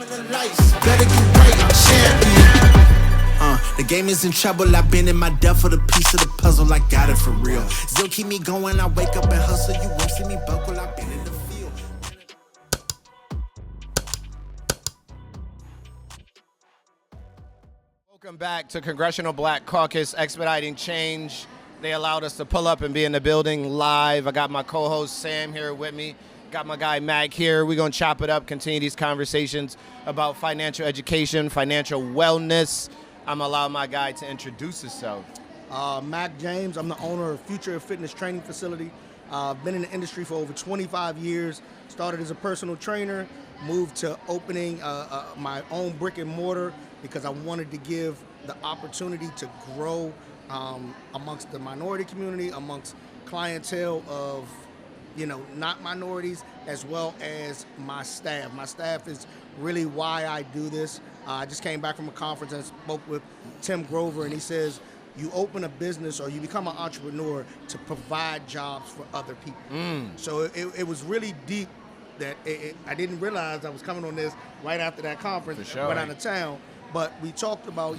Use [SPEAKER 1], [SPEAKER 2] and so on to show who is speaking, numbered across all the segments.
[SPEAKER 1] The game is in trouble, I've been in my depth for the piece of the puzzle, I got it for real. Still keep me going, I wake up and hustle, you won't see me buckle, I've been in the field.
[SPEAKER 2] Welcome back to Congressional Black Caucus, Expediting Change. They allowed us to pull up and be in the building live. I got my co-host Sam here with me. Got my guy Mac here. We're going to chop it up, continue these conversations about financial education, financial wellness. I'm going to allow my guy to introduce himself.
[SPEAKER 3] Mac James. I'm the owner of Future Fitness Training Facility. I've been in the industry for over 25 years. Started as a personal trainer, moved to opening my own brick and mortar because I wanted to give the opportunity to grow amongst the minority community, amongst clientele of, not minorities, as well as my staff. My staff is really why I do this. I just came back from a conference and spoke with Tim Grover, and he says, you open a business or you become an entrepreneur to provide jobs for other people. So it was really deep that I didn't realize I was coming on this right after that conference.
[SPEAKER 2] For sure.
[SPEAKER 3] Went out of town. But we talked about,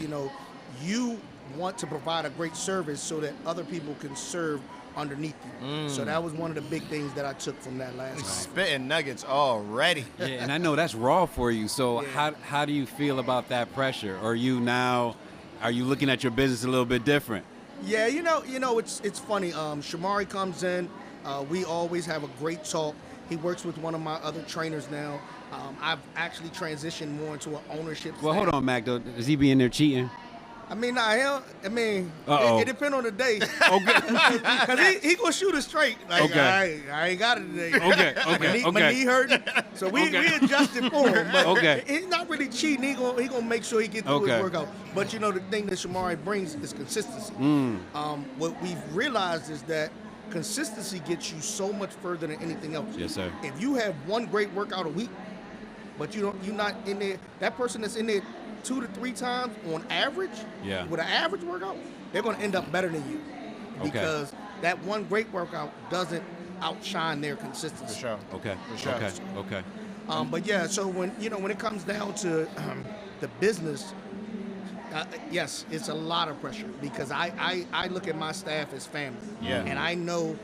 [SPEAKER 3] you want to provide a great service so that other people can serve underneath you. So that was one of the big things that I took from that last conference.
[SPEAKER 2] Spitting nuggets already.
[SPEAKER 4] Yeah, and I know that's raw for you. So how do you feel about that pressure? Are you looking at your business a little bit different?
[SPEAKER 3] Yeah, it's funny. Shamari comes in. We always have a great talk. He works with one of my other trainers now. I've actually transitioned more into an ownership.
[SPEAKER 4] Well, hold on, Mac. Though, is he be in there cheating?
[SPEAKER 3] It depends on the day. Okay. Because he gonna shoot it straight. Like,
[SPEAKER 4] okay.
[SPEAKER 3] I ain't got it today.
[SPEAKER 4] Okay.
[SPEAKER 3] My knee hurting. So we adjusted for him. But he's not really cheating. He gonna make sure he gets through his workout. But the thing that Shamari brings is consistency. What we've realized is that consistency gets you so much further than anything else.
[SPEAKER 4] Yes, sir.
[SPEAKER 3] If you have one great workout a week, but you're not in there, that person that's in there 2 to 3 times on average, with an average workout, they're going to end up better than you because that one great workout doesn't outshine their consistency.
[SPEAKER 2] For sure.
[SPEAKER 4] Okay.
[SPEAKER 2] For sure.
[SPEAKER 4] Okay.
[SPEAKER 3] But yeah, so when it comes down to the business, yes, it's a lot of pressure because I look at my staff as family, and I know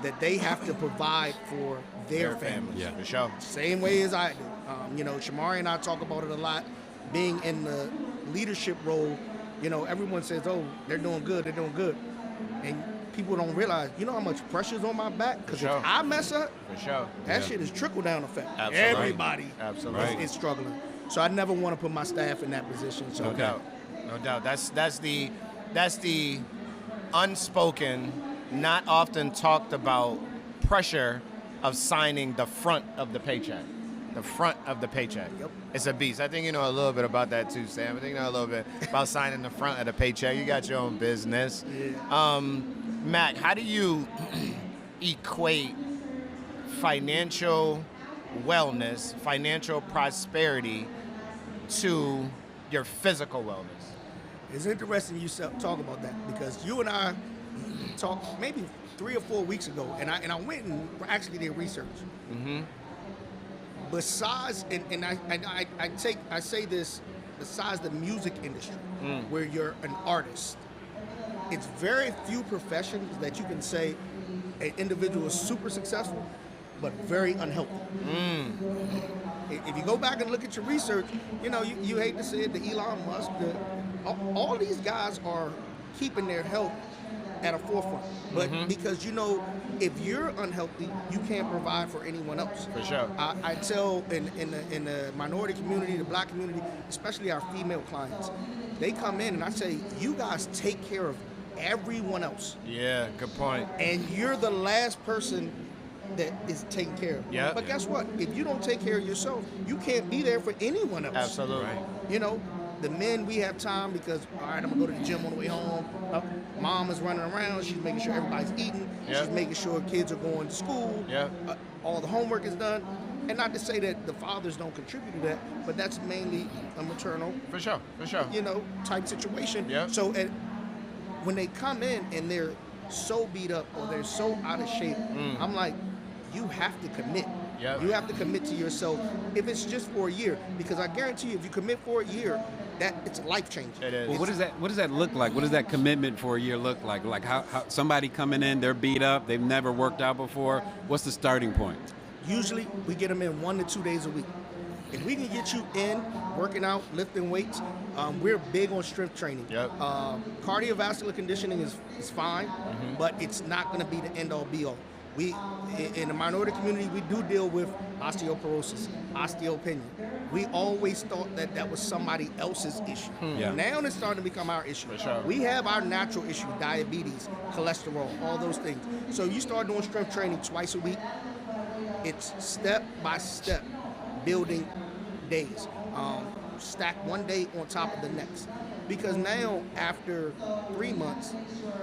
[SPEAKER 3] that they have to provide for their families.
[SPEAKER 2] Yeah, for sure.
[SPEAKER 3] Same way as I do. Shamari and I talk about it a lot. Being in the leadership role, everyone says, "Oh, they're doing good, and people don't realize, how much pressure's on my back. Because if I mess up, that shit is trickle down effect.
[SPEAKER 2] Absolutely.
[SPEAKER 3] Everybody, is struggling. So I never want to put my staff in that position. So
[SPEAKER 2] no doubt. That's the unspoken, not often talked about pressure of signing the front of the paycheck. The front of the paycheck.
[SPEAKER 3] Yep.
[SPEAKER 2] It's a beast. I think you know a little bit about that too, Sam. I think you know a little bit about signing the front of the paycheck. You got your own business.
[SPEAKER 3] Yeah.
[SPEAKER 2] Mac, how do you equate financial wellness, financial prosperity to your physical wellness?
[SPEAKER 3] It's interesting you talk about that because you and I talked maybe 3 or 4 weeks ago, and I went and actually did research. Besides, and I say this, besides the music industry, where you're an artist, it's very few professions that you can say an individual is super successful, but very unhealthy. If you go back and look at your research, you hate to say it, the Elon Musk, all these guys are keeping their health at a forefront. But because if you're unhealthy, you can't provide for anyone else.
[SPEAKER 2] For sure.
[SPEAKER 3] I tell in the minority community, the black community, especially our female clients, they come in and I say, you guys take care of everyone else.
[SPEAKER 2] Yeah, good point.
[SPEAKER 3] And you're the last person that is taken care of.
[SPEAKER 2] Yeah.
[SPEAKER 3] But guess what? If you don't take care of yourself, you can't be there for anyone else.
[SPEAKER 2] Absolutely.
[SPEAKER 4] Right.
[SPEAKER 3] The men, we have time because, all right, I'm going to go to the gym on the way home. Mom is running around. She's making sure everybody's eating.
[SPEAKER 2] Yep.
[SPEAKER 3] She's making sure kids are going to school.
[SPEAKER 2] Yep.
[SPEAKER 3] All the homework is done. And not to say that the fathers don't contribute to that, but that's mainly a maternal,
[SPEAKER 2] For sure.
[SPEAKER 3] type situation.
[SPEAKER 2] Yep.
[SPEAKER 3] So when they come in and they're so beat up or they're so out of shape, I'm like, you have to commit.
[SPEAKER 2] Yep.
[SPEAKER 3] You have to commit to yourself if it's just for a year, because I guarantee you, if you commit for a year, that it's life changing.
[SPEAKER 2] It is.
[SPEAKER 4] Well, what does that look like? What does that commitment for a year look like? Like how somebody coming in, they're beat up, they've never worked out before. What's the starting point?
[SPEAKER 3] Usually, we get them in 1 to 2 days a week. If we can get you in, working out, lifting weights, we're big on strength training.
[SPEAKER 2] Yep.
[SPEAKER 3] Cardiovascular conditioning is fine, but it's not going to be the end-all, be-all. We, in the minority community, we do deal with osteoporosis, osteopenia. We always thought that that was somebody else's issue.
[SPEAKER 4] Yeah.
[SPEAKER 3] Now it's starting to become our issue.
[SPEAKER 2] For sure.
[SPEAKER 3] We have our natural issue, diabetes, cholesterol, all those things. So you start doing strength training twice a week. It's step by step building days. Stack one day on top of the next. Because now, after 3 months,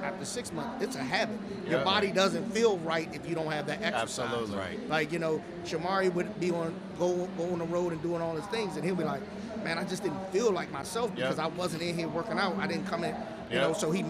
[SPEAKER 3] after 6 months, it's a habit. Your
[SPEAKER 2] Yeah.
[SPEAKER 3] body doesn't feel right if you don't have that exercise.
[SPEAKER 2] Absolutely.
[SPEAKER 4] Right.
[SPEAKER 3] Like, Shamari would be go on the road and doing all his things, and he'll be like, man, I just didn't feel like myself because I wasn't in here working out. I didn't come in, so he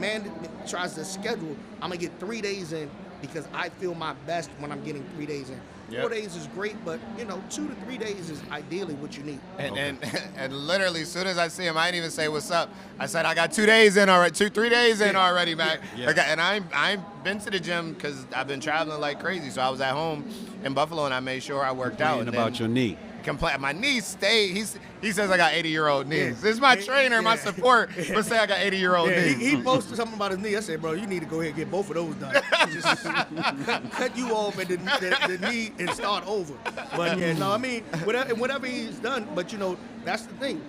[SPEAKER 3] tries to schedule, I'm going to get 3 days in because I feel my best when I'm getting 3 days in. 4 days is great, but 2 to 3 days is ideally what you need.
[SPEAKER 2] And literally, as soon as I see him, I didn't even say what's up. I said I got 2 days in already, 3 days in already, Mac.
[SPEAKER 4] Yeah.
[SPEAKER 2] Okay, and I've been to the gym because I've been traveling like crazy. So I was at home in Buffalo and I made sure I worked out.
[SPEAKER 4] Complaining about your knee.
[SPEAKER 2] My knees stay. He says I got 80-year-old knees. This is my trainer, my support, but say I got 80-year-old knees.
[SPEAKER 3] He posted something about his knee. I said, bro, you need to go ahead and get both of those done. Just cut you off at the knee and start over. But whatever he's done, but that's the thing.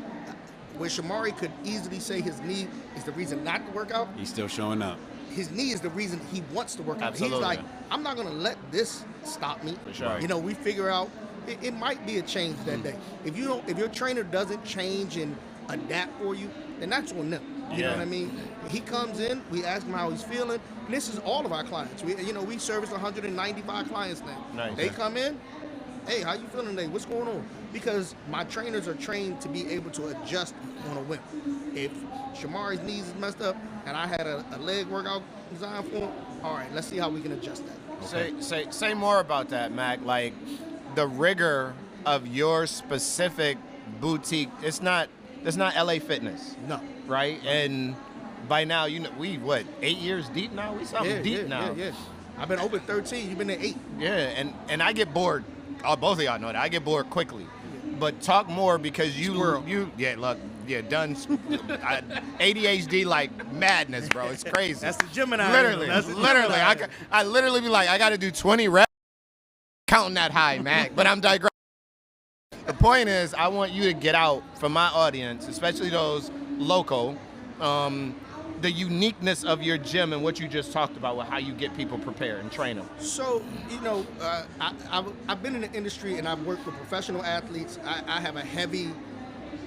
[SPEAKER 3] Where Shamari could easily say his knee is the reason not to work out,
[SPEAKER 4] He's still showing up.
[SPEAKER 3] his knee is the reason he wants to work out.
[SPEAKER 2] Absolutely.
[SPEAKER 3] He's like, I'm not going to let this stop me.
[SPEAKER 2] For sure.
[SPEAKER 3] We figure out it might be a change that day. If your trainer doesn't change and adapt for you, then that's on them. You know what I mean? He comes in, we ask him how he's feeling, and this is all of our clients. We service 195 clients now.
[SPEAKER 2] Nice.
[SPEAKER 3] They come in, hey, how you feeling today? What's going on? Because my trainers are trained to be able to adjust on a whim. If Shamari's knees is messed up and I had a leg workout designed for him, all right, let's see how we can adjust that.
[SPEAKER 2] Okay. Say more about that, Mac. Like the rigor of your specific boutique. It's not LA Fitness.
[SPEAKER 3] No.
[SPEAKER 2] Right? And by now, we 8 years deep now? We something deep now.
[SPEAKER 3] Yeah. I've been open 13, you've been at 8.
[SPEAKER 2] Yeah, and I get bored. Both of y'all know that. I get bored quickly. But talk more because done ADHD like madness, bro. It's crazy.
[SPEAKER 3] That's the Gemini.
[SPEAKER 2] Literally.
[SPEAKER 3] That's the
[SPEAKER 2] Literally.
[SPEAKER 3] Gemini.
[SPEAKER 2] I literally be like, I got to do 20 reps, counting that high, Mac. But I'm digressing. The point is, I want you to get out for my audience, especially those local, the uniqueness of your gym and what you just talked about with how you get people prepared and train them.
[SPEAKER 3] So, I've been in the industry and I've worked with professional athletes. I have a heavy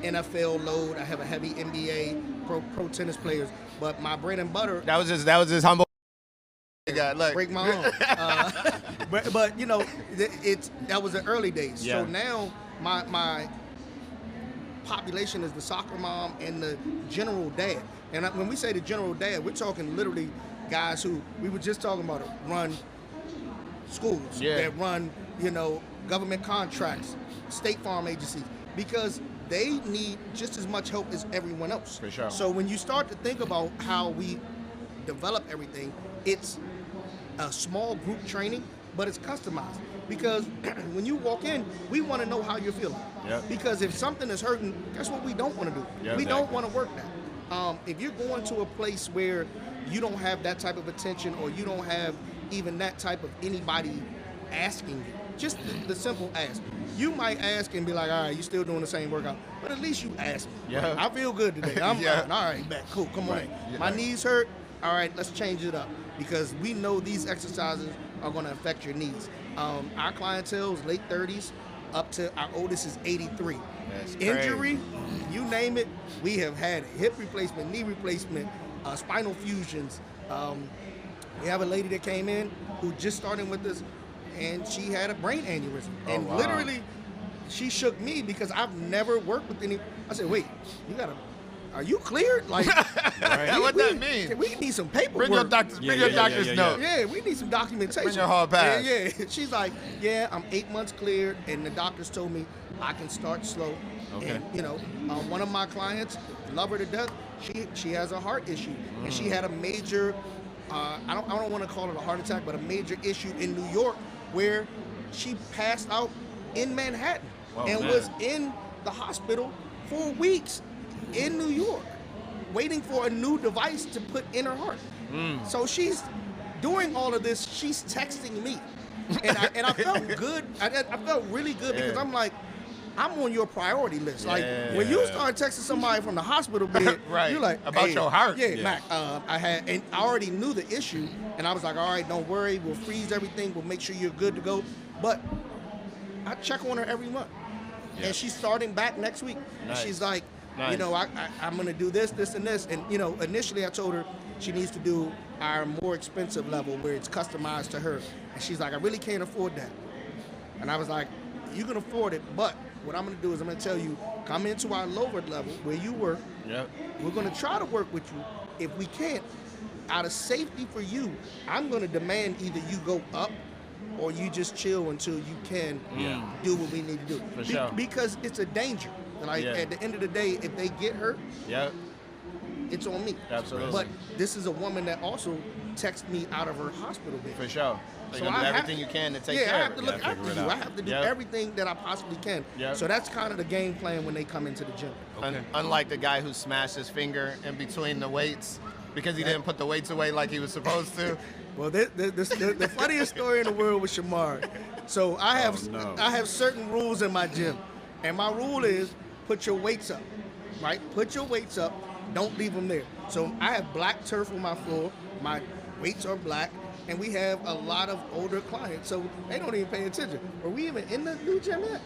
[SPEAKER 3] NFL load. I have a heavy NBA, pro tennis players. But my bread and butter.
[SPEAKER 2] That was just humble. Look.
[SPEAKER 3] Break my arm. But that was the early days.
[SPEAKER 2] Yeah.
[SPEAKER 3] So now my population is the soccer mom and the general dad. And when we say the general dad, we're talking literally guys who we were just talking about run schools, that run government contracts, state farm agencies, because they need just as much help as everyone else.
[SPEAKER 2] For sure.
[SPEAKER 3] So when you start to think about how we develop everything, it's a small group training, but it's customized. Because when you walk in, we want to know how you're feeling.
[SPEAKER 2] Yep.
[SPEAKER 3] Because if something is hurting, guess what we don't want to do?
[SPEAKER 2] Yeah,
[SPEAKER 3] we
[SPEAKER 2] exactly.
[SPEAKER 3] don't want to work that. If you're going to a place where you don't have that type of attention or you don't have even that type of anybody asking you, just the simple ask. You might ask and be like, all right, you still doing the same workout, but at least you ask me.
[SPEAKER 2] Yeah.
[SPEAKER 3] I feel good today. I'm fine. All right, back. Cool. Come on.
[SPEAKER 2] Yeah.
[SPEAKER 3] My knees hurt. All right, let's change it up because we know these exercises are going to affect your knees. Our clientele is late 30s up to our oldest is 83.
[SPEAKER 2] That's crazy.
[SPEAKER 3] Injury, you name it, we have had it. Hip replacement, knee replacement, spinal fusions. We have a lady that came in who just started with us, and she had a brain aneurysm. And literally, she shook me because I've never worked with any. I said, wait, you got a are you cleared? Like,
[SPEAKER 2] What that mean?
[SPEAKER 3] We need some paperwork.
[SPEAKER 2] Bring your doctor's note.
[SPEAKER 3] Yeah, we need some documentation.
[SPEAKER 2] Bring your hard pass.
[SPEAKER 3] Yeah. She's like, yeah, I'm 8 months cleared, and the doctors told me I can start slow.
[SPEAKER 4] Okay.
[SPEAKER 3] And, you know, one of my clients, love her to death, she has a heart issue, and she had a major, I don't want to call it a heart attack, but a major issue in New York where she passed out in Manhattan was in the hospital for weeks in New York, waiting for a new device to put in her heart. So she's doing all of this. She's texting me, and I felt good. I felt really good because I'm like, I'm on your priority list. Like when you start texting somebody from the hospital bed, you're like,
[SPEAKER 2] about your heart.
[SPEAKER 3] Yeah, Mac. I already knew the issue, and I was like, all right, don't worry. We'll freeze everything. We'll make sure you're good to go. But I check on her every month, and she's starting back next week. And she's like, you know, I'm gonna do this, and this. And you know, initially I told her she needs to do our more expensive level where it's customized to her. And she's like, I really can't afford that. And I was like, you can afford it, but what I'm gonna do is I'm gonna tell you, come into our lower level where you work. We're gonna try to work with you. If we can't, out of safety for you, I'm gonna demand either you go up or you just chill until you can do what we need to do.
[SPEAKER 2] For sure.
[SPEAKER 3] Because it's a danger. Like at the end of the day, if they get hurt, it's on me.
[SPEAKER 2] Absolutely.
[SPEAKER 3] But this is a woman that also texted me out of her hospital bed.
[SPEAKER 2] For sure. So you're gonna do everything you can to take care of it.
[SPEAKER 3] I have to look after you. I have to do everything that I possibly can. So that's kind of the game plan when they come into the gym.
[SPEAKER 2] Unlike the guy who smashed his finger in between the weights because he didn't put the weights away like he was supposed to.
[SPEAKER 3] Well, the funniest story in the world was Shamar. So I have certain rules in my gym, and my rule is put your weights up, right? Put your weights up. Don't leave them there. So I have black turf on my floor. My weights are black, and we have a lot of older clients, so they don't even pay attention. Are we even in the new gym yet?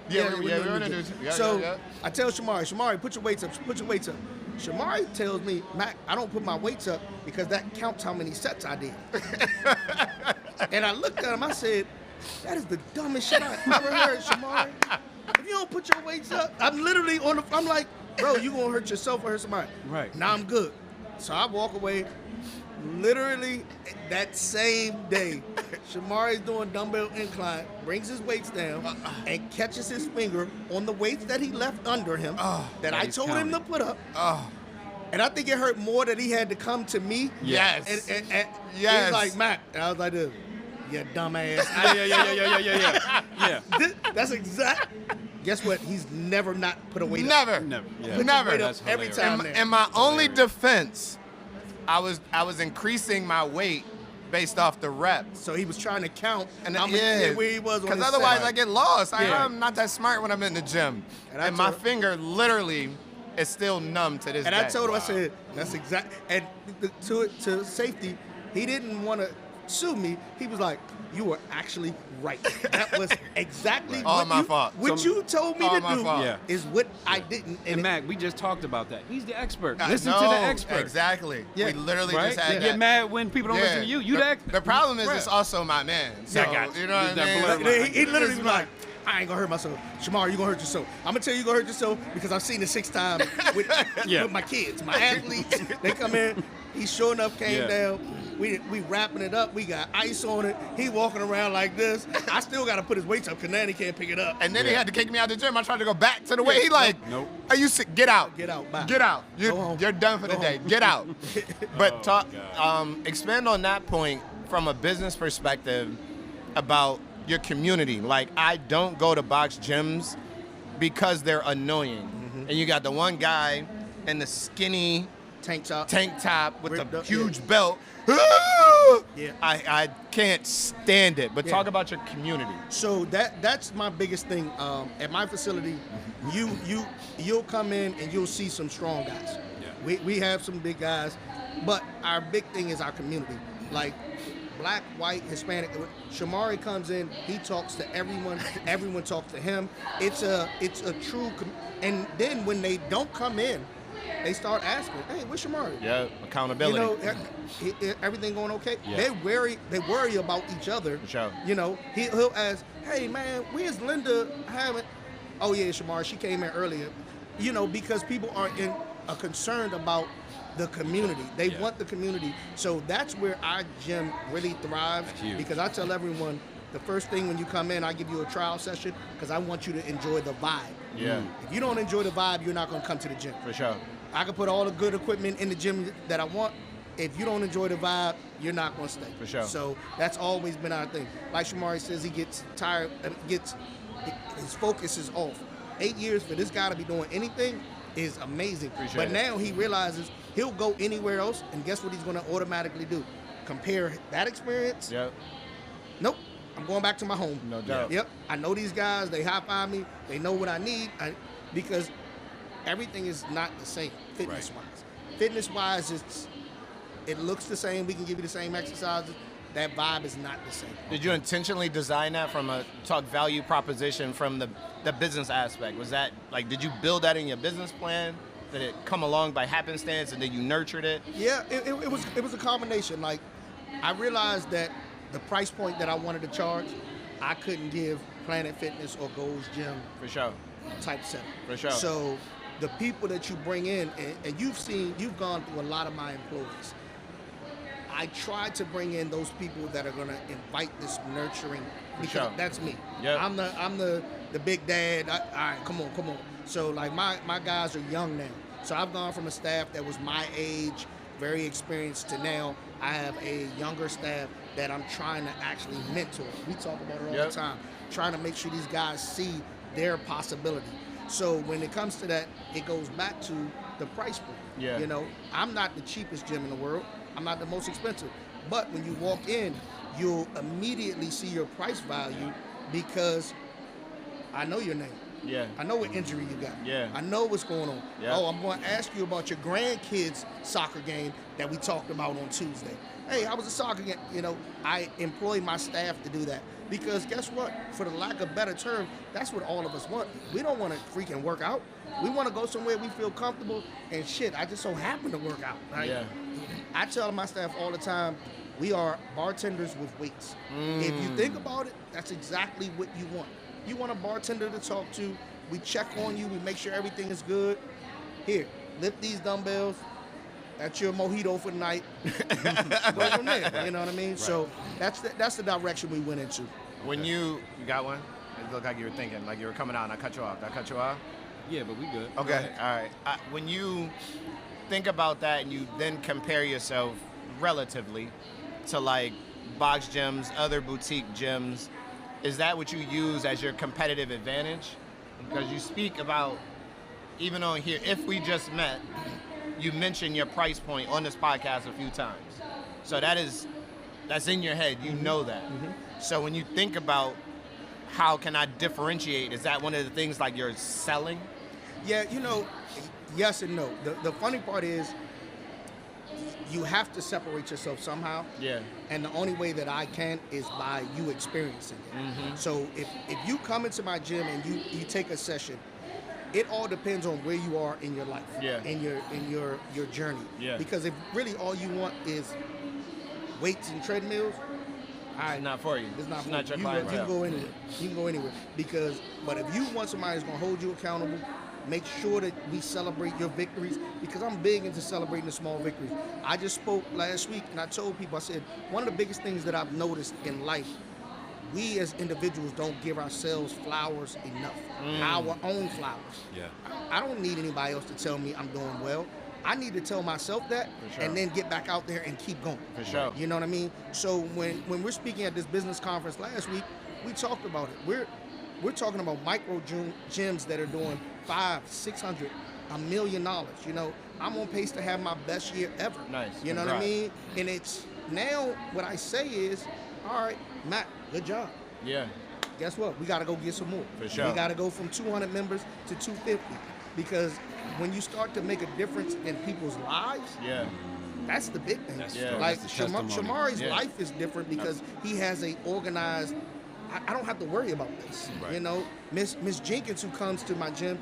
[SPEAKER 2] We're in the new gym.
[SPEAKER 3] So I tell Shamari, put your weights up. Put your weights up. Shamari tells me, Mac, I don't put my weights up because that counts how many sets I did. And I looked at him, I said, that is the dumbest shit I ever heard, Shamari. If you don't put your weights up, I'm literally I'm like, bro, you gonna hurt yourself or hurt somebody.
[SPEAKER 4] Right.
[SPEAKER 3] Now I'm good. So I walk away. Literally that same day, Shamari's doing dumbbell incline, brings his weights down, and catches his finger on the weights that he left under him that I told him to put up. And I think it hurt more that he had to come to me.
[SPEAKER 2] Yes.
[SPEAKER 3] And he's like, Matt. And I was like, this, you dumbass.
[SPEAKER 4] Yeah.
[SPEAKER 3] That's exact. Guess what? He's never not put a weight
[SPEAKER 2] Never.
[SPEAKER 3] up.
[SPEAKER 2] Never.
[SPEAKER 3] Up every time.
[SPEAKER 2] In my only defense, I was increasing my weight based off the reps.
[SPEAKER 3] So he was trying to count
[SPEAKER 2] And
[SPEAKER 3] how many where he was on his
[SPEAKER 2] because otherwise
[SPEAKER 3] set.
[SPEAKER 2] I get lost. I'm not that smart when I'm in the gym. And my
[SPEAKER 3] told-
[SPEAKER 2] finger literally is still numb to this
[SPEAKER 3] And
[SPEAKER 2] day.
[SPEAKER 3] I told him, I said, that's exact. And to safety, he didn't want to sue me. He was like, you were actually right. That was exactly
[SPEAKER 2] my fault.
[SPEAKER 3] What you told me
[SPEAKER 2] all
[SPEAKER 3] to
[SPEAKER 2] my
[SPEAKER 3] do
[SPEAKER 2] fault.
[SPEAKER 3] is what I didn't.
[SPEAKER 4] And Mac, we just talked about that. He's the expert. Listen
[SPEAKER 2] No,
[SPEAKER 4] to the expert.
[SPEAKER 2] Exactly.
[SPEAKER 3] Yeah.
[SPEAKER 2] We literally
[SPEAKER 4] Right?
[SPEAKER 2] just had
[SPEAKER 4] You
[SPEAKER 2] that.
[SPEAKER 4] get mad when people don't listen to you. You the expert.
[SPEAKER 2] The problem is
[SPEAKER 4] Right.
[SPEAKER 2] it's also my man. So,
[SPEAKER 4] I got you.
[SPEAKER 2] you know what
[SPEAKER 4] That
[SPEAKER 2] I
[SPEAKER 4] blood
[SPEAKER 2] mean?
[SPEAKER 4] line.
[SPEAKER 3] He literally was like, I ain't gonna hurt myself. Shamar, you gonna hurt yourself. I'm gonna tell you gonna hurt yourself because I've seen it 6 times with my kids, my athletes. They come in. He sure enough came down. We wrapping it up. We got ice on it. He walking around like this. I still got to put his weights up because now he can't pick it up.
[SPEAKER 2] And then he had to kick me out of the gym. I tried to go back to the way. He like,
[SPEAKER 4] Nope.
[SPEAKER 2] Are you sick? Get out.
[SPEAKER 3] Get out. Bye.
[SPEAKER 2] Get out.
[SPEAKER 3] Go home.
[SPEAKER 2] You're done for the
[SPEAKER 3] Go
[SPEAKER 2] day.
[SPEAKER 3] home.
[SPEAKER 2] Get out. But talk,
[SPEAKER 4] God.
[SPEAKER 2] expand on that point from a business perspective about your community. Like, I don't go to box gyms because they're annoying. And you got the one guy in the skinny
[SPEAKER 3] Tank top.
[SPEAKER 2] with
[SPEAKER 3] Ripped
[SPEAKER 2] the
[SPEAKER 3] up,
[SPEAKER 2] huge belt.
[SPEAKER 3] Yeah.
[SPEAKER 2] I can't stand it. But
[SPEAKER 3] Yeah.
[SPEAKER 2] talk about your community.
[SPEAKER 3] So that's my biggest thing. At my facility, you'll come in and you'll see some strong guys.
[SPEAKER 4] Yeah.
[SPEAKER 3] We have some big guys, but our big thing is our community. Like black, white, Hispanic. Shamari comes in, he talks to everyone. Everyone talks to him. It's a true. And then when they don't come in, they start asking, "Hey, where's Shamari?
[SPEAKER 2] Yeah, accountability.
[SPEAKER 3] You know, everything going okay?"
[SPEAKER 4] Yeah.
[SPEAKER 3] They worry about each other.
[SPEAKER 2] For sure.
[SPEAKER 3] You know, he'll ask, "Hey man, where's Linda? Haven't? Oh yeah, Shamar, she came in earlier." You know, because people aren't in. are concerned about the community. They
[SPEAKER 4] Yeah.
[SPEAKER 3] want the community. So that's where our gym really thrives.
[SPEAKER 4] That's huge.
[SPEAKER 3] Because I tell everyone, the first thing when you come in, I give you a trial session because I want you to enjoy the vibe.
[SPEAKER 2] Yeah.
[SPEAKER 3] If you don't enjoy the vibe, you're not going to come to the gym.
[SPEAKER 2] For sure.
[SPEAKER 3] I can put all the good equipment in the gym that I want. If you don't enjoy the vibe, you're not going to stay.
[SPEAKER 2] For sure.
[SPEAKER 3] So that's always been our thing. Like Shamari says, he gets tired, his focus is off. 8 years for this guy to be doing anything is amazing.
[SPEAKER 2] Appreciate
[SPEAKER 3] but
[SPEAKER 2] it.
[SPEAKER 3] now he realizes he'll go anywhere else, and guess what he's going to automatically do? Compare that experience.
[SPEAKER 2] Yep.
[SPEAKER 3] Nope. I'm going back to my home.
[SPEAKER 2] No doubt.
[SPEAKER 3] Yep. I know these guys. They high-five me. They know what I need. Because everything is not the same fitness-wise. Fitness-wise, it looks the same. We can give you the same exercises. That vibe is not the same.
[SPEAKER 2] Did you intentionally design that from a talk value proposition from the business aspect? Was that like, did you build that in your business plan? Did it come along by happenstance and then you nurtured it?
[SPEAKER 3] Yeah, it was a combination. Like, I realized that the price point that I wanted to charge, I couldn't give Planet Fitness or Gold's Gym
[SPEAKER 2] For sure.
[SPEAKER 3] type setup.
[SPEAKER 2] For sure.
[SPEAKER 3] So the people that you bring in, and you've gone through a lot of my employees. I try to bring in those people that are going to invite this nurturing, because
[SPEAKER 2] sure.
[SPEAKER 3] that's me.
[SPEAKER 2] Yep.
[SPEAKER 3] I'm the big dad. All right, come on. So like my guys are young now. So I've gone from a staff that was my age, very experienced, to now I have a younger staff that I'm trying to actually mentor. We talk about it all
[SPEAKER 2] Yep.
[SPEAKER 3] the time, trying to make sure these guys see their possibility. So when it comes to that, it goes back to the price point.
[SPEAKER 2] Yeah.
[SPEAKER 3] You know, I'm not the cheapest gym in the world. I'm not the most expensive. But when you walk in, you'll immediately see your price value because I know your name.
[SPEAKER 2] Yeah.
[SPEAKER 3] I know what injury you got.
[SPEAKER 2] Yeah.
[SPEAKER 3] I know what's going on.
[SPEAKER 2] Yeah.
[SPEAKER 3] Oh, I'm going to ask you about your grandkids' soccer game that we talked about on Tuesday. Hey, how was the soccer game? You know, I employ my staff to do that because guess what? For the lack of better term, that's what all of us want. We don't want to freaking work out. We want to go somewhere we feel comfortable and shit. I just so happen to work out. Right?
[SPEAKER 2] Yeah.
[SPEAKER 3] I tell my staff all the time, we are bartenders with weights. If you think about it, that's exactly what you want. You want a bartender to talk to. We check on you. We make sure everything is good. Here, lift these dumbbells. That's your mojito for the night. Go from there. You know what I mean? Right. So that's the direction we went into.
[SPEAKER 2] When you got one? It looked like you were thinking, like you were coming out and I cut you off. Did I cut you off?
[SPEAKER 4] Yeah, but we good.
[SPEAKER 2] Okay, all right. When you think about that and you then compare yourself relatively to like box gyms, other boutique gyms, is that what you use as your competitive advantage? Because you speak about, even on here, if we just met, you mentioned your price point on this podcast a few times. So that's in your head, you know that. Mm-hmm. So when you think about how can I differentiate, is that one of the things like you're selling?
[SPEAKER 3] Yeah, you know, yes and no. The funny part is you have to separate yourself somehow.
[SPEAKER 2] Yeah.
[SPEAKER 3] And the only way that I can is by you experiencing it. Mm-hmm. So if you come into my gym and you take a session, it all depends on where you are in your life, in your journey. Yeah. Because if really all you want is weights and treadmills,
[SPEAKER 2] it's not for you.
[SPEAKER 3] It's not
[SPEAKER 2] your
[SPEAKER 3] you.
[SPEAKER 2] clientele.
[SPEAKER 3] You can go anywhere. You can go anywhere. But if you want somebody that's gonna hold you accountable, make sure that we celebrate your victories, because I'm big into celebrating the small victories. I just spoke last week and I told people, I said, one of the biggest things that I've noticed in life, we as individuals don't give ourselves flowers enough. Our own flowers.
[SPEAKER 4] Yeah.
[SPEAKER 3] I don't need anybody else to tell me I'm doing well. I need to tell myself that and then get back out there and keep going.
[SPEAKER 2] For sure.
[SPEAKER 3] You know what I mean? So when we're speaking at this business conference last week, we talked about it. We're talking about micro gyms that are doing $500,000, $600,000, $1 million. You know, I'm on pace to have my best year ever.
[SPEAKER 2] Nice.
[SPEAKER 3] You know what I mean? And it's now what I say is, all right, Matt, good job.
[SPEAKER 2] Yeah.
[SPEAKER 3] Guess what? We got to go get some more.
[SPEAKER 2] For sure.
[SPEAKER 3] We got to go from 200 members to 250, because when you start to make a difference in people's lives, that's the big thing. Like Shamari's life is different because he has a organized. I don't have to worry about this. Right. You know, Miss Jenkins, who comes to my gym,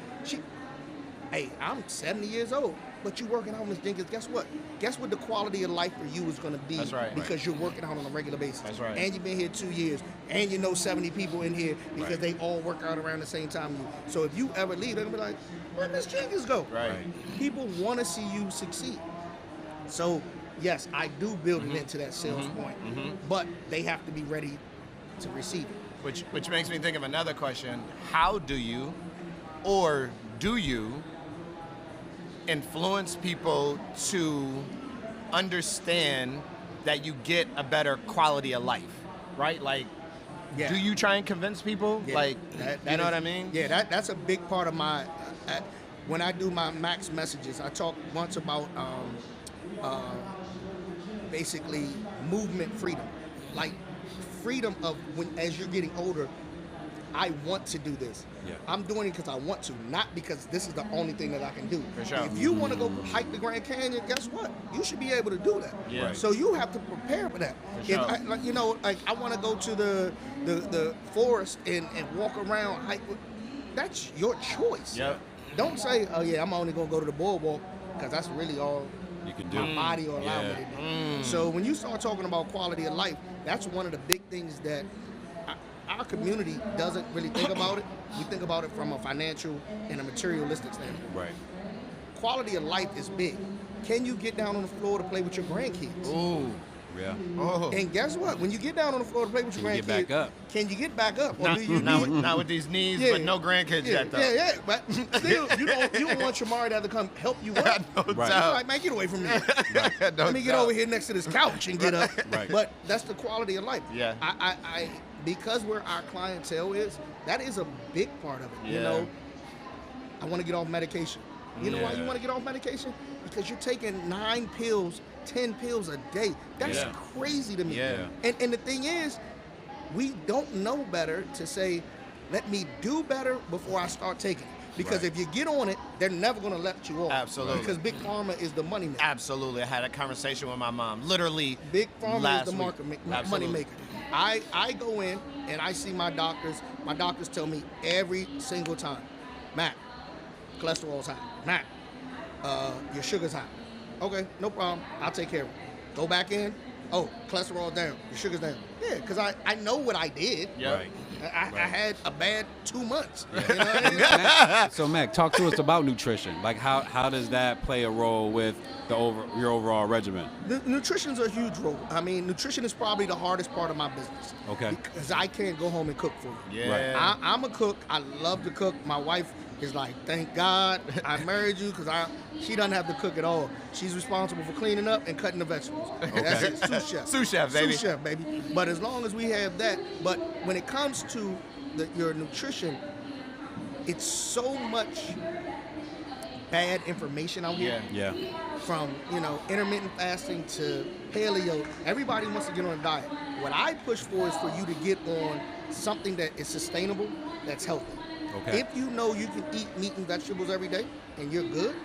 [SPEAKER 3] I'm 70 years old. but you're working out, Ms. Jenkins. Guess what? Guess what the quality of life for you is going to be.
[SPEAKER 2] That's right.
[SPEAKER 3] Because you're working out on a regular basis.
[SPEAKER 2] That's right.
[SPEAKER 3] And you've been here 2 years, and you know 70 people in here because
[SPEAKER 4] Right.
[SPEAKER 3] they all work out around the same time. So if you ever leave, they're going to be like, where'd Ms. Jenkins go?
[SPEAKER 2] Right.
[SPEAKER 3] People want to see you succeed. So, yes, I do build it into that sales point, but they have to be ready to receive it.
[SPEAKER 2] Which makes me think of another question. How do you, or do you, influence people to understand that you get a better quality of life, right? Like,
[SPEAKER 3] Yeah.
[SPEAKER 2] do you try and convince people?
[SPEAKER 3] Yeah,
[SPEAKER 2] Like,
[SPEAKER 3] that
[SPEAKER 2] you know
[SPEAKER 3] is-
[SPEAKER 2] what I mean?
[SPEAKER 3] Yeah, that's a big part of my. When I do my max messages, I talk once about basically movement freedom, like freedom of when as you're getting older. I want to do this.
[SPEAKER 4] Yeah.
[SPEAKER 3] I'm doing it because I want to, not because this is the only thing that I can do.
[SPEAKER 2] For sure.
[SPEAKER 3] If you want to go hike the Grand Canyon, guess what? You should be able to do that.
[SPEAKER 2] Yeah. Right.
[SPEAKER 3] So you have to prepare for that.
[SPEAKER 2] For
[SPEAKER 3] If
[SPEAKER 2] sure.
[SPEAKER 3] I want to go to the forest and walk around, hike. That's your choice.
[SPEAKER 2] Yep.
[SPEAKER 3] Don't say, oh yeah, I'm only gonna go to the boardwalk because that's really all
[SPEAKER 4] You can do.
[SPEAKER 3] my body will allow me
[SPEAKER 4] Yeah.
[SPEAKER 3] to do. So when you start talking about quality of life, that's one of the big things that our community doesn't really think about it. We think about it from a financial and a materialistic standpoint.
[SPEAKER 4] Right.
[SPEAKER 3] Quality of life is big. Can you get down on the floor to play with your grandkids?
[SPEAKER 2] Ooh.
[SPEAKER 4] Yeah.
[SPEAKER 2] Oh.
[SPEAKER 3] And guess what? When you get down on the floor to play with your
[SPEAKER 4] Can you
[SPEAKER 3] grandkids,
[SPEAKER 4] get back up?
[SPEAKER 3] can you get back up? Or
[SPEAKER 2] Not,
[SPEAKER 3] do you
[SPEAKER 2] not,
[SPEAKER 3] need-
[SPEAKER 2] not with these knees,
[SPEAKER 3] Yeah.
[SPEAKER 2] but no grandkids
[SPEAKER 3] yeah,
[SPEAKER 2] yet, though.
[SPEAKER 3] yeah, but still, you don't want Shamari to have to come help you up.
[SPEAKER 2] No
[SPEAKER 4] Right.
[SPEAKER 2] doubt.
[SPEAKER 3] Like, man, get away from me.
[SPEAKER 2] No
[SPEAKER 3] Let me get
[SPEAKER 2] doubt.
[SPEAKER 3] over here next to this couch and get up.
[SPEAKER 4] Right.
[SPEAKER 3] But that's the quality of life.
[SPEAKER 2] Yeah.
[SPEAKER 3] I because where our clientele is, that is a big part of it. You
[SPEAKER 2] Yeah.
[SPEAKER 3] know, I want to get off medication. You know why you
[SPEAKER 4] Yeah.
[SPEAKER 3] want to get off medication? Because you're taking 9 pills, 10 pills a day. That's
[SPEAKER 4] Yeah.
[SPEAKER 3] crazy to me.
[SPEAKER 2] Yeah.
[SPEAKER 3] And the thing is, we don't know better to say, let me do better before I start taking it. Because
[SPEAKER 4] Right.
[SPEAKER 3] if you get on it, they're never going to let you off.
[SPEAKER 2] Absolutely.
[SPEAKER 3] Because Big Pharma is the money maker.
[SPEAKER 2] Absolutely. I had a conversation with my mom. Literally.
[SPEAKER 3] Big Pharma
[SPEAKER 2] last
[SPEAKER 3] is the
[SPEAKER 2] week.
[SPEAKER 3] money
[SPEAKER 2] Absolutely.
[SPEAKER 3] maker. I go in and I see my doctors. My doctors tell me every single time, Matt, cholesterol's high. Matt, your sugar's high. Okay, no problem. I'll take care of it. Go back in. Oh, cholesterol down. Your sugar's down. Yeah, because I know what I did.
[SPEAKER 2] Yep.
[SPEAKER 4] Right.
[SPEAKER 3] I had a bad 2 months. You know what I mean?
[SPEAKER 4] Mac, so Mac, talk to us about nutrition. Like how does that play a role with your overall regimen?
[SPEAKER 3] Nutrition's a huge role. I mean, nutrition is probably the hardest part of my business.
[SPEAKER 4] Okay.
[SPEAKER 3] Because I can't go home and cook for you.
[SPEAKER 2] Yeah.
[SPEAKER 4] Right.
[SPEAKER 3] I'm a cook. I love to cook. My wife is like, thank God I married you because she doesn't have to cook at all. She's responsible for cleaning up and cutting the vegetables. That's it. Sous chef.
[SPEAKER 2] Sous chef, baby.
[SPEAKER 3] Sous chef, baby. But as long as we have that, but when it comes to your nutrition, it's so much bad information out here.
[SPEAKER 2] Yeah.
[SPEAKER 4] Yeah.
[SPEAKER 3] From intermittent fasting to paleo, everybody wants to get on a diet. What I push for is for you to get on something that is sustainable, that's healthy.
[SPEAKER 4] Okay.
[SPEAKER 3] If you know you can eat meat and vegetables every day and you're good,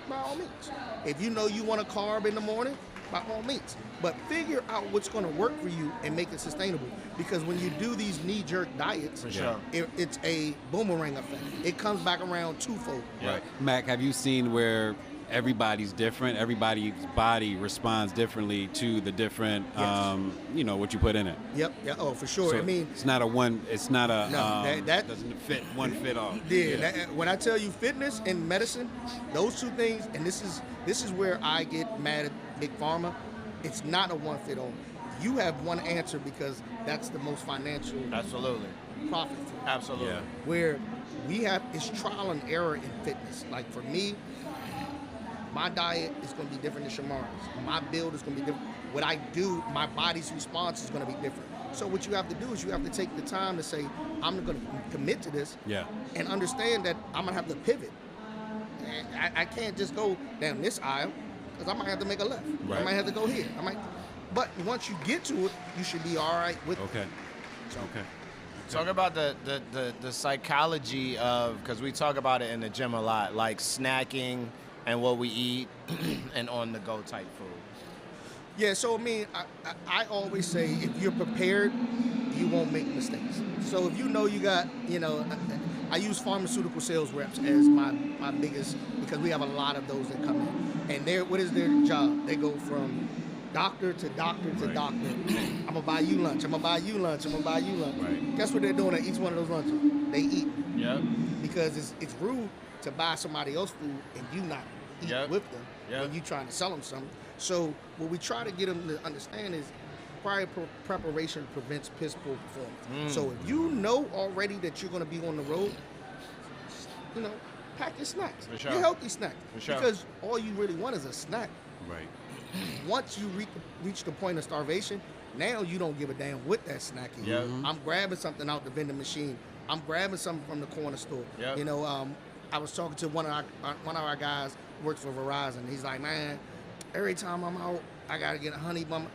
[SPEAKER 3] by all means. If you know you want a carb in the morning, by all means. But figure out what's going to work for you and make it sustainable. Because when you do these knee-jerk diets,
[SPEAKER 2] For sure.
[SPEAKER 3] it's a boomerang effect. It comes back around twofold.
[SPEAKER 2] Yeah.
[SPEAKER 4] Right. Mac, have you seen where everybody's different? Everybody's body responds differently to the different,
[SPEAKER 3] Yes.
[SPEAKER 4] what you put in it.
[SPEAKER 3] Yep. Yeah. Oh, for sure.
[SPEAKER 4] So
[SPEAKER 3] I mean,
[SPEAKER 4] it's not a one. It's not a.
[SPEAKER 3] No, that-
[SPEAKER 4] doesn't fit one fit all.
[SPEAKER 3] when I tell you fitness and medicine, those two things, and this is where I get mad at Big Pharma. It's not a one fit all. You have one answer because that's the most financial
[SPEAKER 2] Absolutely.
[SPEAKER 3] profit for you.
[SPEAKER 2] Absolutely.
[SPEAKER 4] Yeah.
[SPEAKER 3] Where we have is trial and error in fitness. Like for me, my diet is going to be different than Shamara's. My build is going to be different. What I do, my body's response is going to be different. So what you have to do is you have to take the time to say, I'm going to commit to this
[SPEAKER 4] Yeah.
[SPEAKER 3] and understand that I'm going to have to pivot. And I can't just go down this aisle because I might have to make a left.
[SPEAKER 4] Right.
[SPEAKER 3] I might have to go here. But once you get to it, you should be all right with it.
[SPEAKER 4] Okay.
[SPEAKER 3] So,
[SPEAKER 4] Okay.
[SPEAKER 2] Talk about the psychology of, because we talk about it in the gym a lot, like snacking and what we eat and on-the-go type food.
[SPEAKER 3] Yeah, so I mean, I always say if you're prepared, you won't make mistakes. So if you know you got, I use pharmaceutical sales reps as my biggest, because we have a lot of those that come in. And what is their job? They go from doctor to doctor to doctor. I'm gonna buy you lunch. I'm gonna buy you lunch. I'm gonna buy you lunch.
[SPEAKER 4] Right.
[SPEAKER 3] Guess what they're doing at each one of those lunches? They eat.
[SPEAKER 2] Yep.
[SPEAKER 3] Because it's rude to buy somebody else's food and you not eat with them when you trying to sell them something. So what we try to get them to understand is prior preparation prevents piss poor performance. So if you know already that you're going to be on the road, pack your snacks.
[SPEAKER 2] For sure.
[SPEAKER 3] Your healthy snacks.
[SPEAKER 2] For sure.
[SPEAKER 3] Because all you really want is a snack.
[SPEAKER 4] Right.
[SPEAKER 3] Once you reach the point of starvation, now you don't give a damn what that snack is.
[SPEAKER 2] Yep.
[SPEAKER 3] I'm grabbing something out the vending machine. I'm grabbing something from the corner store.
[SPEAKER 2] Yep.
[SPEAKER 3] I was talking to one of our guys who works for Verizon. He's like, man, every time I'm out, I gotta get a honey bun.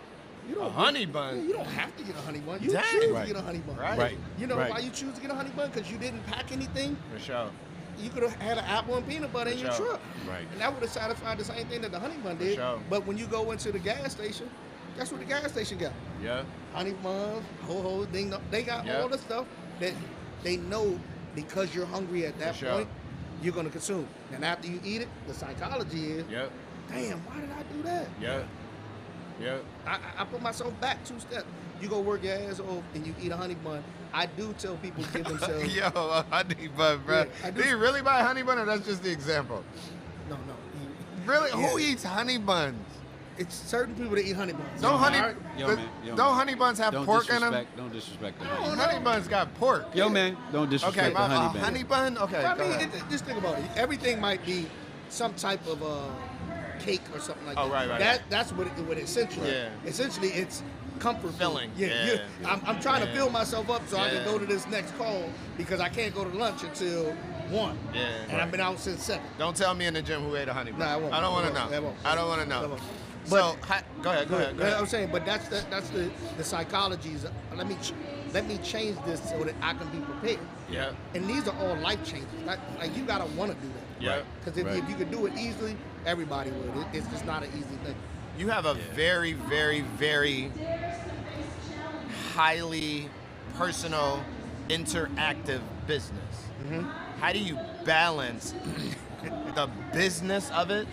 [SPEAKER 3] You don't
[SPEAKER 2] honey bun?
[SPEAKER 3] Yeah, you don't have to get a honey bun. You
[SPEAKER 2] Dang.
[SPEAKER 3] choose
[SPEAKER 2] Right.
[SPEAKER 3] to get a honey bun.
[SPEAKER 2] Right.
[SPEAKER 3] You know
[SPEAKER 2] Right.
[SPEAKER 3] why you choose to get a honey bun? Because you didn't pack anything.
[SPEAKER 2] For sure.
[SPEAKER 3] You could have had an apple and peanut butter in your truck.
[SPEAKER 4] Right.
[SPEAKER 3] And that would have satisfied the same thing that the honey bun did.
[SPEAKER 2] sure.
[SPEAKER 3] But when you go into the gas station, guess what the gas station got?
[SPEAKER 2] Yeah.
[SPEAKER 3] Honey buns, whole thing. They got all the stuff that they know because you're hungry at that
[SPEAKER 2] sure.
[SPEAKER 3] point, you're going to consume. And after you eat it, the psychology is,
[SPEAKER 2] Yep.
[SPEAKER 3] damn, why did I do that?
[SPEAKER 2] Yep. Yep.
[SPEAKER 3] I put myself back 2 steps. You go work your ass off and you eat a honey bun. I do tell people to give themselves.
[SPEAKER 2] Yo, a honey bun, bro.
[SPEAKER 3] Yeah,
[SPEAKER 2] do you really buy honey bun, or that's just the example?
[SPEAKER 3] No.
[SPEAKER 2] Really?
[SPEAKER 3] Yeah.
[SPEAKER 2] Who eats honey buns?
[SPEAKER 3] It's certain people that eat honey buns.
[SPEAKER 2] Don't honey,
[SPEAKER 4] Yo,
[SPEAKER 2] don't honey buns have
[SPEAKER 4] Don't
[SPEAKER 2] pork in them?
[SPEAKER 4] Don't disrespect the
[SPEAKER 3] No,
[SPEAKER 4] honey.
[SPEAKER 2] Honey buns got pork.
[SPEAKER 4] Yo, man, don't disrespect
[SPEAKER 2] Okay,
[SPEAKER 4] the honey
[SPEAKER 2] a
[SPEAKER 4] bun.
[SPEAKER 2] honey bun? Okay,
[SPEAKER 3] I
[SPEAKER 2] go
[SPEAKER 3] mean,
[SPEAKER 2] ahead.
[SPEAKER 3] just think about it. Everything might be some type of cake or something like that.
[SPEAKER 2] Oh, right.
[SPEAKER 3] That's what it essentially.
[SPEAKER 2] Yeah.
[SPEAKER 3] Essentially, it's comfort food.
[SPEAKER 2] Filling.
[SPEAKER 3] Yeah. I'm trying to fill myself up so I
[SPEAKER 2] Yeah.
[SPEAKER 3] can go to this next call because I can't go to lunch until 1.
[SPEAKER 2] Yeah.
[SPEAKER 3] And I've been out since 7.
[SPEAKER 2] Don't tell me in the gym who ate a honey bun.
[SPEAKER 3] Nah, I won't.
[SPEAKER 2] I don't want
[SPEAKER 3] I
[SPEAKER 2] to
[SPEAKER 3] won't. I
[SPEAKER 2] know.
[SPEAKER 3] won't.
[SPEAKER 2] I don't want to
[SPEAKER 3] I
[SPEAKER 2] know.
[SPEAKER 3] won't.
[SPEAKER 2] So, go ahead.
[SPEAKER 3] I'm saying, but that's the psychologies. Let me change this so that I can be prepared.
[SPEAKER 2] Yeah.
[SPEAKER 3] And these are all life changes. Like you gotta want to do that.
[SPEAKER 2] Yeah.
[SPEAKER 3] Because if you could do it easily, everybody would. It's just not an easy thing.
[SPEAKER 2] You have a very, very, very highly personal, interactive business.
[SPEAKER 3] Mm-hmm.
[SPEAKER 2] How do you balance the business of it?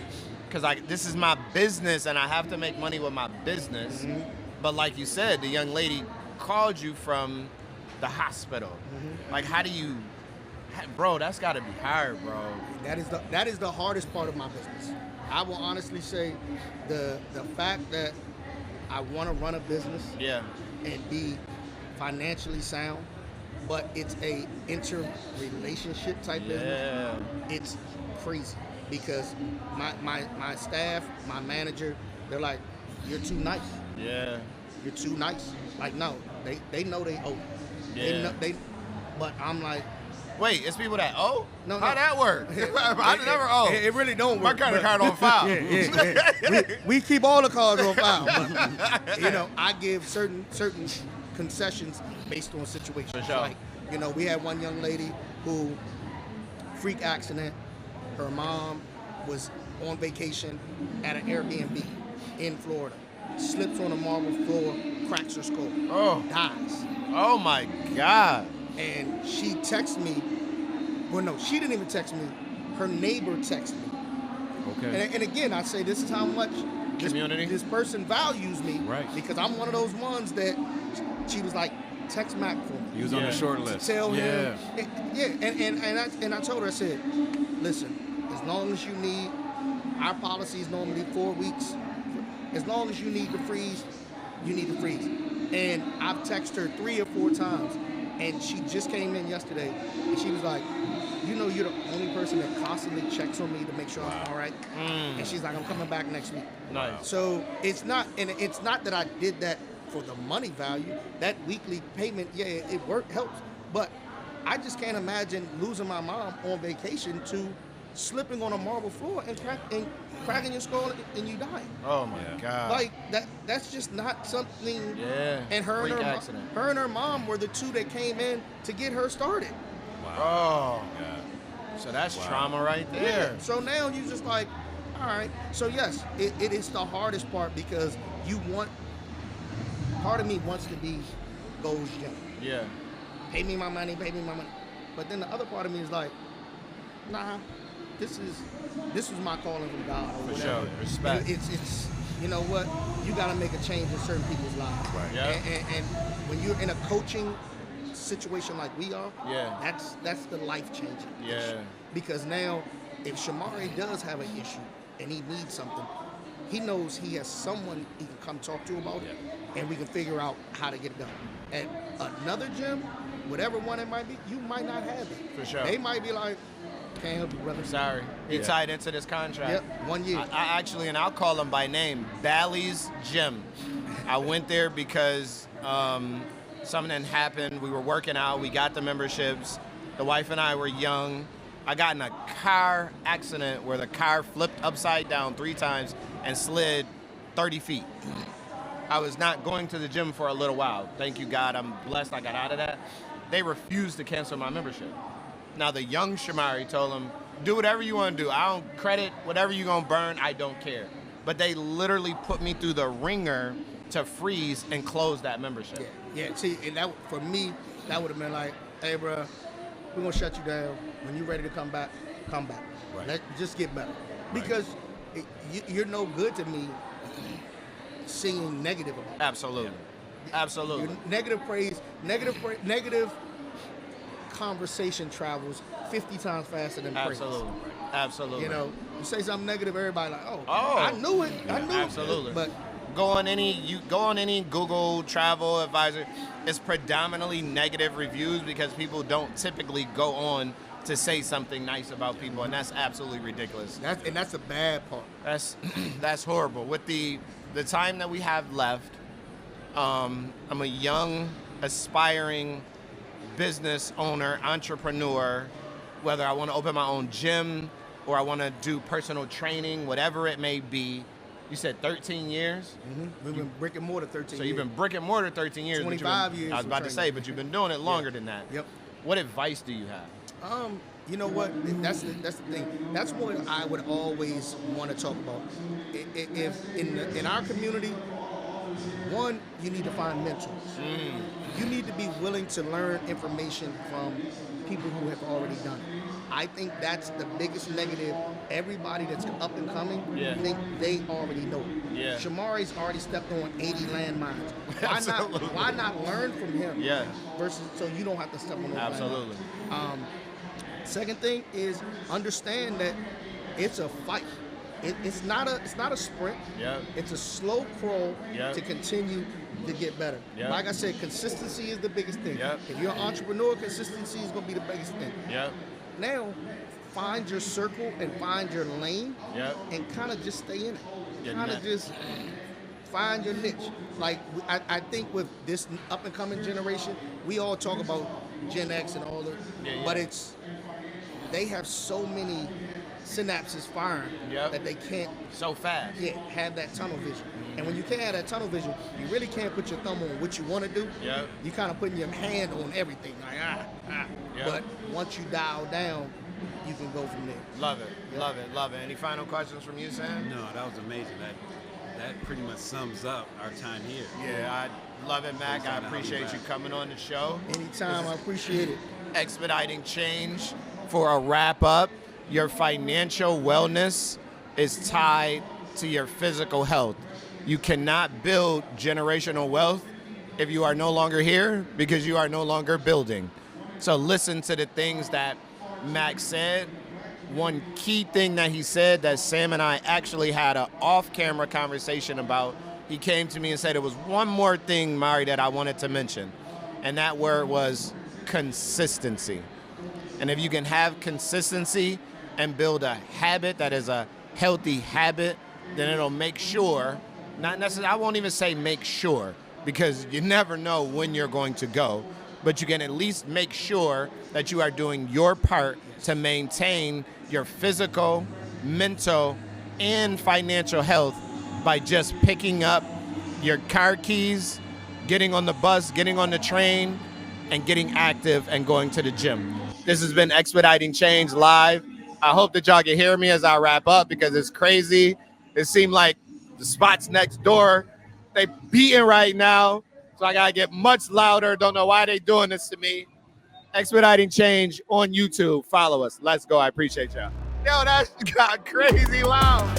[SPEAKER 2] Because this is my business and I have to make money with my business.
[SPEAKER 3] Mm-hmm.
[SPEAKER 2] But like you said, the young lady called you from the hospital.
[SPEAKER 3] Mm-hmm.
[SPEAKER 2] Like, how do you, bro, that's got to be hard, bro.
[SPEAKER 3] That is the hardest part of my business. I will honestly say the fact that I want to run a business and be financially sound, but it's a interrelationship type business. It's crazy because my staff, my manager, they're like, you're too nice.
[SPEAKER 2] Yeah.
[SPEAKER 3] You're too nice. Like, no, they know they owe.
[SPEAKER 2] Yeah.
[SPEAKER 3] But I'm like,
[SPEAKER 2] wait, it's people that owe?
[SPEAKER 3] No,
[SPEAKER 2] How
[SPEAKER 3] no.
[SPEAKER 2] that work? I never owe.
[SPEAKER 3] It really don't
[SPEAKER 2] My
[SPEAKER 3] work.
[SPEAKER 2] credit card on file.
[SPEAKER 3] We keep all the cards on file. But, I give certain concessions based on situations.
[SPEAKER 2] For sure.
[SPEAKER 3] Like, we had one young lady who, freak accident, her mom was on vacation at an Airbnb in Florida, slips on a marble floor, cracks her skull, dies.
[SPEAKER 2] Oh my God.
[SPEAKER 3] And she texted me. Well, no, she didn't even text me. Her neighbor texted me.
[SPEAKER 4] Okay.
[SPEAKER 3] And again, I say this is how much this person values me.
[SPEAKER 4] Right.
[SPEAKER 3] Because I'm one of those ones that she was like, text Mac for me.
[SPEAKER 4] He was on the short list.
[SPEAKER 3] Tell him. And I told her, I said, listen, as long as you need, our policy is normally 4 weeks. As long as you need to freeze, you need to freeze. And I've texted her 3 or 4 times. And she just came in yesterday, and she was like, you're the only person that constantly checks on me to make sure I'm all right. And she's like, I'm coming back next week.
[SPEAKER 2] Nice.
[SPEAKER 3] So it's not that I did that for the money value. That weekly payment, it helps. But I just can't imagine losing my mom on vacation to slipping on a marble floor and cracking your skull and you dying.
[SPEAKER 2] Oh my God.
[SPEAKER 3] Like that's just not something.
[SPEAKER 2] Yeah.
[SPEAKER 3] And her
[SPEAKER 2] accident.
[SPEAKER 3] and her mom were the two that came in to get her started.
[SPEAKER 2] Wow. Oh. God. So that's trauma right there.
[SPEAKER 3] Yeah. So now you just like, all right. So yes, it is the hardest part because part of me wants to be Gold's Gym.
[SPEAKER 2] Yeah.
[SPEAKER 3] Pay me my money, pay me my money. But then the other part of me is like, nah, this was my calling from God or
[SPEAKER 2] For
[SPEAKER 3] whatever.
[SPEAKER 2] sure. Respect.
[SPEAKER 3] It's you know what? You got to make a change in certain people's lives.
[SPEAKER 2] Right. Yeah.
[SPEAKER 3] And when you're in a coaching situation like we are,
[SPEAKER 2] Yeah.
[SPEAKER 3] that's the life changing.
[SPEAKER 2] Yeah.
[SPEAKER 3] Because now, if Shamari does have an issue and he needs something, he knows he has someone he can come talk to about it, and we can figure out how to get it done. At another gym, whatever one it might be, you might not have it.
[SPEAKER 2] For sure.
[SPEAKER 3] They might be like, can't help you, brother.
[SPEAKER 2] Sorry. He tied into this contract.
[SPEAKER 3] Yep, 1 year.
[SPEAKER 2] I actually, and I'll call him by name, Bally's Gym. I went there because something happened. We were working out. We got the memberships. The wife and I were young. I got in a car accident where the car flipped upside down 3 times and slid 30 feet. I was not going to the gym for a little while. Thank you, God. I'm blessed I got out of that. They refused to cancel my membership. Now, the young Shamari told him, do whatever you want to do. I don't credit whatever you're going to burn. I don't care. But they literally put me through the ringer to freeze and close that membership.
[SPEAKER 3] Yeah. See, and that for me, that would have been like, hey, bro, we're going to shut you down. When you're ready to come back, come back.
[SPEAKER 4] Right.
[SPEAKER 3] Just get better. Because you're no good to me singing negative about it.
[SPEAKER 2] Absolutely. Absolutely.
[SPEAKER 3] Your negative conversation travels 50 times faster than praise.
[SPEAKER 2] Absolutely. Absolutely.
[SPEAKER 3] You know, you say something negative, everybody like, oh,
[SPEAKER 2] Oh.
[SPEAKER 3] I knew it. I knew
[SPEAKER 2] Absolutely.
[SPEAKER 3] it. But
[SPEAKER 2] go on any Google travel advisor, it's predominantly negative reviews because people don't typically go on to say something nice about people, and that's absolutely ridiculous.
[SPEAKER 3] that's a bad part.
[SPEAKER 2] That's horrible. With the time that we have left, I'm a young, aspiring business owner, entrepreneur, whether I want to open my own gym or I want to do personal training, whatever it may be. You said 13 years?
[SPEAKER 3] Mm-hmm. We've been brick and mortar 13 years.
[SPEAKER 2] So you've been brick and mortar 13 years.
[SPEAKER 3] 25 years.
[SPEAKER 2] I was about to say, but you've been doing it longer than that.
[SPEAKER 3] Yep.
[SPEAKER 2] What advice do you have?
[SPEAKER 3] You know what? That's the thing. That's what I would always want to talk about. If in our community, one, you need to find mentors. You need to be willing to learn information from people who have already done it. I think that's the biggest negative. Everybody that's up and coming think they already know it.
[SPEAKER 2] Yeah.
[SPEAKER 3] Shamari's already stepped on 80 landmines. Why not learn from him?
[SPEAKER 2] Yeah.
[SPEAKER 3] Versus so you don't have to step on those
[SPEAKER 2] Absolutely.
[SPEAKER 3] landmines. Second thing is understand that it's a fight. It's not a sprint.
[SPEAKER 2] Yeah.
[SPEAKER 3] It's a slow crawl
[SPEAKER 2] Yeah.
[SPEAKER 3] to continue to get better.
[SPEAKER 2] Yeah.
[SPEAKER 3] Like I said, consistency is the biggest thing.
[SPEAKER 2] Yeah.
[SPEAKER 3] If you're an entrepreneur, consistency is going to be the biggest thing.
[SPEAKER 2] Yep.
[SPEAKER 3] Now, find your circle and find your lane
[SPEAKER 2] Yep.
[SPEAKER 3] and kind of just stay in it.
[SPEAKER 2] Your
[SPEAKER 3] Kind of
[SPEAKER 2] niche.
[SPEAKER 3] just find your niche. Like, I think with this up and coming generation, we all talk about Gen X and all that, but they have so many synapses firing that they can't
[SPEAKER 2] So fast.
[SPEAKER 3] have that tunnel vision. And when you can't have that tunnel vision, you really can't put your thumb on what you want to do.
[SPEAKER 2] Yep.
[SPEAKER 3] You kind of putting your hand on everything, like
[SPEAKER 2] Yep.
[SPEAKER 3] But once you dial down, you can go from there.
[SPEAKER 2] Love it.
[SPEAKER 3] Yep.
[SPEAKER 2] Love it. Love it. Any final questions from you, Sam?
[SPEAKER 4] No, that was amazing. That pretty much sums up our time here.
[SPEAKER 2] Yeah, I love it, Mac. I appreciate you coming on the show.
[SPEAKER 3] Anytime, I appreciate it.
[SPEAKER 2] Expediting change. For a wrap up, your financial wellness is tied to your physical health. You cannot build generational wealth if you are no longer here because you are no longer building. So listen to the things that Max said. One key thing that he said that Sam and I actually had an off-camera conversation about, he came to me and said, there was one more thing, Mari, that I wanted to mention. And that word was consistency. And if you can have consistency and build a habit that is a healthy habit, then it'll make sure, not necessarily, I won't even say make sure, because you never know when you're going to go, but you can at least make sure that you are doing your part to maintain your physical, mental, and financial health by just picking up your car keys, getting on the bus, getting on the train, and getting active and going to the gym. This has been Expediting Change Live. I hope that y'all can hear me as I wrap up because it's crazy. It seemed like the spots next door, they beating right now. So I gotta get much louder. Don't know why they doing this to me. Expediting Change on YouTube. Follow us. Let's go. I appreciate y'all. Yo, that got crazy loud.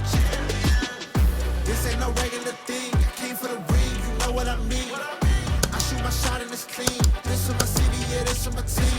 [SPEAKER 1] This ain't no regular thing. I came for the ring, you know what I mean. I shoot my shot and it's clean. This for my city, yeah, this for my team.